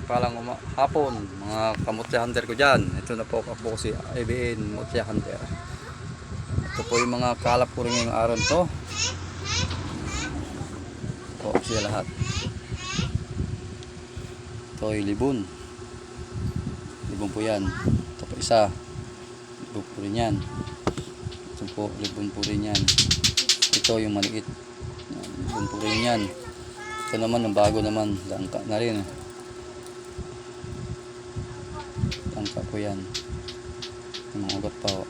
Palang hapon mga kamutya hunter ko dyan. Ito na po ako si ABN Mutya Hunter. Ito po yung mga kalap ko rin ngayong araw to. Po siya lahat. Ito yung libon. Libon po yan. Ito po isa. Libon po rin yan. Ito po libon po rin yan. Ito yung maliit. Libon po rin yan. Ito naman ang bago naman. Langka na rin. Langka po yan. Yung mga ugat pa o.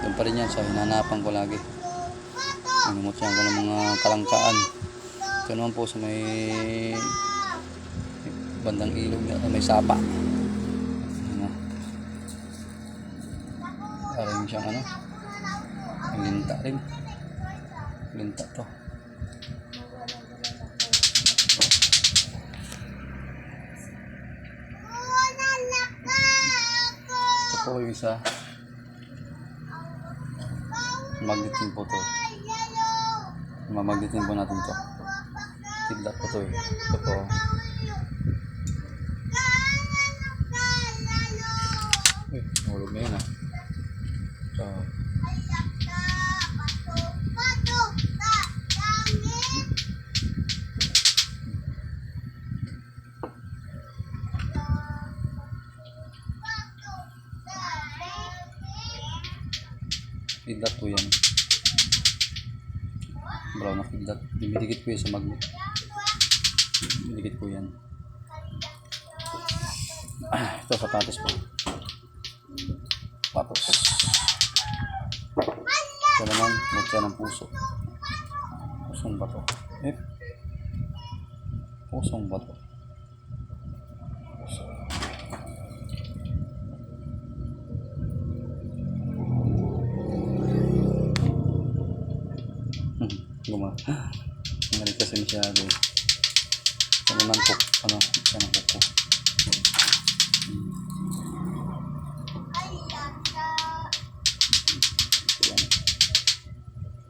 Doon pa rin yan. So hinanapan ko lagi. Minumutyan ko ng mga kalangkaan. Ito naman po sa may bandang ilog na may sapa. Ano? Parang siyang ano? Linta rin. Linta to. Ito po yung isa. Magnetin po to. Mamagnetin po natin to. Tiglat po to eh. Ito po. Uy, nahulog na yun ah. So, kidlat po yan. Brown na kidlat. Dumidikit po yan sa magnet. Dumidikit po yan. Ito sapatos po. Sapatos. Ito naman, mutya ng puso. Pusong bato. Pusong bato. Puso. Ngalit kasi masyado eh. Ito naman po, ano, ito na po.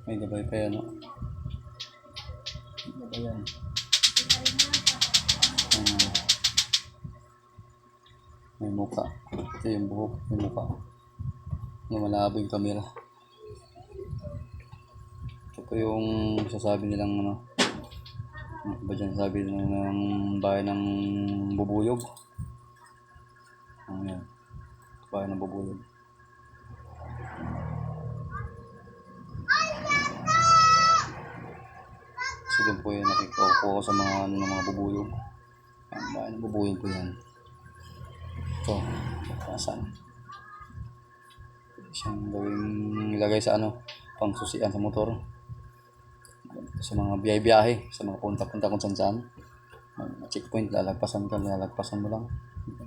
May gabay pa yan, no? Gabay yan. May muka. Ito yung buhok, may muka. Malabo yung camera. Ito po yung sasabi nilang ano ba dyan, sabi ng bahay ng bubuyog. Yan, bahay ng bubuyog. So doon po yan, nakikuha ko sa mga ano ng mga bubuyog. Yan, bahay ng bubuyog po yan. Ito, saan siyang gawing ilagay sa ano, pang susian sa motor. Sa mga biyahe-biyahe, sa mga punta-punta kung saan-saan. Checkpoint, lalagpasan mo lang.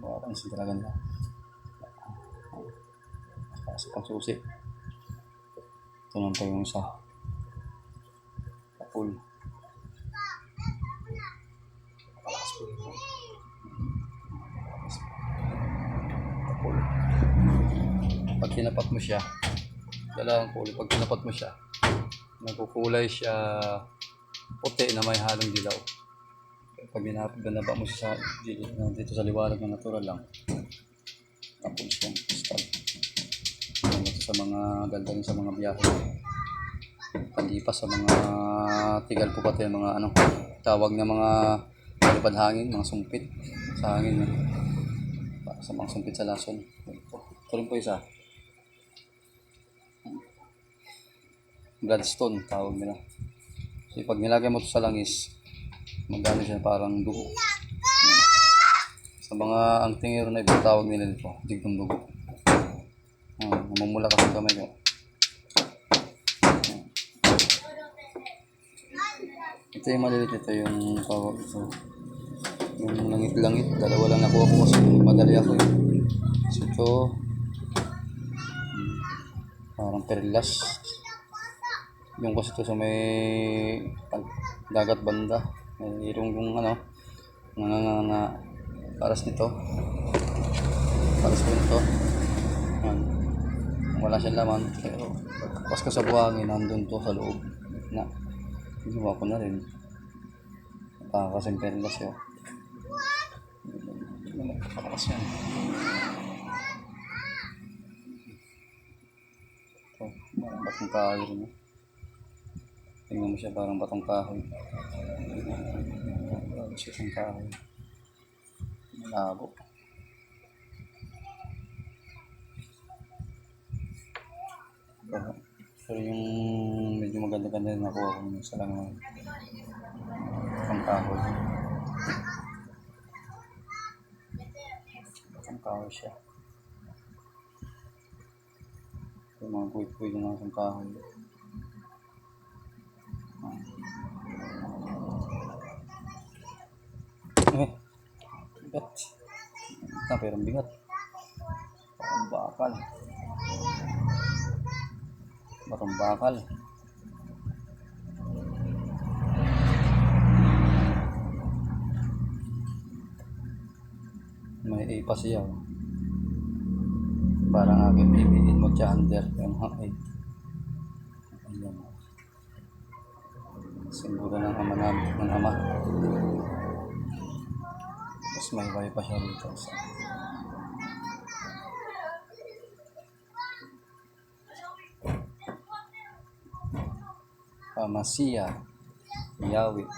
Parang isa talaga nila. Sa pagsusi. Ito naman pa yung isa. Full. Full. Pag tinapat mo siya, dalawang kulay. Pag tinapat mo siya, nagkukulay siya puti na may halong dilaw. Pag binaba mo siya dito sa liwanag na natural lang, tapos yung crystal. Ito sa mga ganda rin sa mga biyahe. Panlipas sa mga tigal po pati mga ano, tawag na mga palipad hangin, mga sumpit sa hangin. Para sa mga sumpit sa lason. Ito rin po isa. Bloodstone tawag nila. So pag nilagay mo ito sa langis, magano siya parang dugo. Sa mga angtingero na ibang tawag nila nito, digtong dugo. Namumula kasi kamay ko. Ito yung maliliit, ito yung tawag ito. Yung langit-langit, dalawa lang nakuha ko kasi madali ako eh. So ito, parang perlas. Yung kasi ito sa may dagat banda. Mayroong yung ano, paras nito. Paras ko nito. Yan. Wala siyang laman. Pero pas ka sa buhangin, nandun to sa loob. Na, ginawa ko na rin. Kasing perlas yun. Nakakalakas yan. Ito, parang batong kahoy rin. Tingnan mo siya, parang batong kahoy. Parang siya ng kahoy. Malabo. Pero yung medyo maganda-ganda na nakuha ko sa lang batong kahoy. Batong kahoy siya. Yung mga kuy-kuy na ng kahoy. Bigat. Pero bigat. Parang bakal. Batong bakal. May ipa siya. Parang aking bibiin mo siya under. Ayan. Simbolo ng ama namin. Ng ama. Tapos may way pa siya rito. Pamasiya. Yahweh.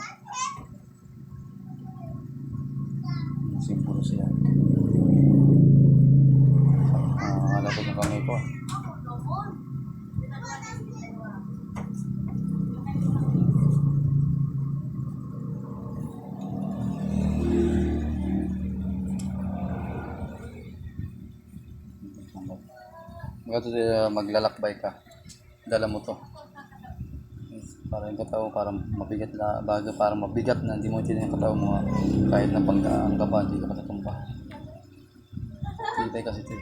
Simbolo siya. Halapot ng kamay ko. Maglalakbay ka. Dala mo to. Para yung katawan parang mabigat na bago, parang mabigat na hindi mo tinignan yung katawan mo kahit na pagkaan ka pa, hindi ka matatumba. Tibay kasi ito.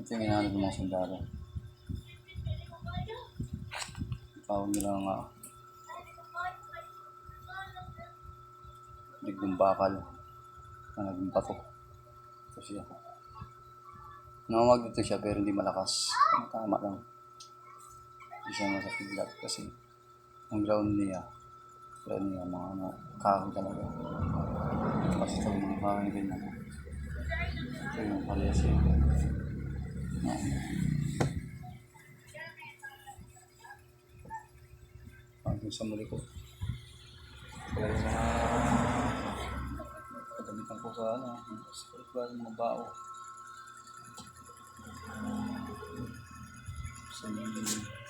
Ito yung inahanap ng mga sundalo. Tawag nila nga bigong bakal na naging bato. Ito siya. Namamag ito siya pero hindi malakas. Tama lang. Hindi siya masakiglat kasi ang ground niya mga kahoy talaga. Kasi ito yung kahoy din na. Ito yung parehas yun. Pagod sa muli ko. Kaya yung mga kadamitan ko sa mga bao.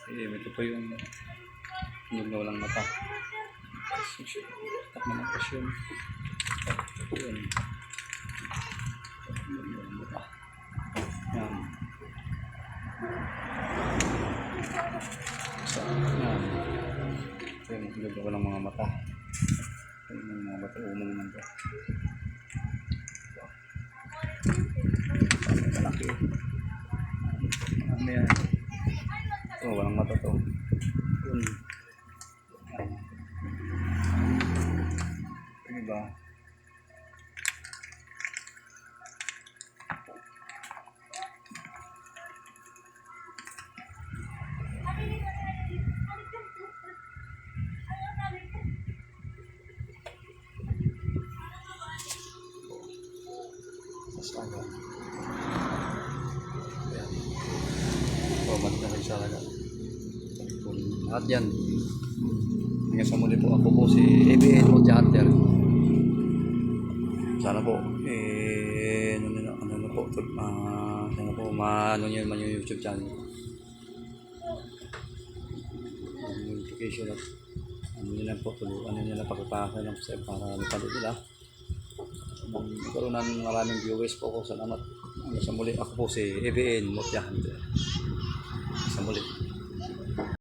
Ito pa yung na walang mata. Tak na pasyon. Yun. Walang mata. Yan. Yan. Ito yung walang mga mata. Ito yung mga mata umang naman ito. Malaki. Ano yan? Ito, walang mata to. Yun. Diba? Sasaga. Ayan. Maganda rin siya talaga. At yan. Hanggang sa muli po, ako po si ABN Multi Hunter. Sana po ano po sana po maano niyo man yung YouTube channel. Notification at ano niyo lang po, tulungan niyo lang pakipasa lang sa para mapanood nila. Magkaroon ng maraming viewers po ako. Salamat. Hanggang sa muli, ako po si ABN Multi Hunter. Sa muli.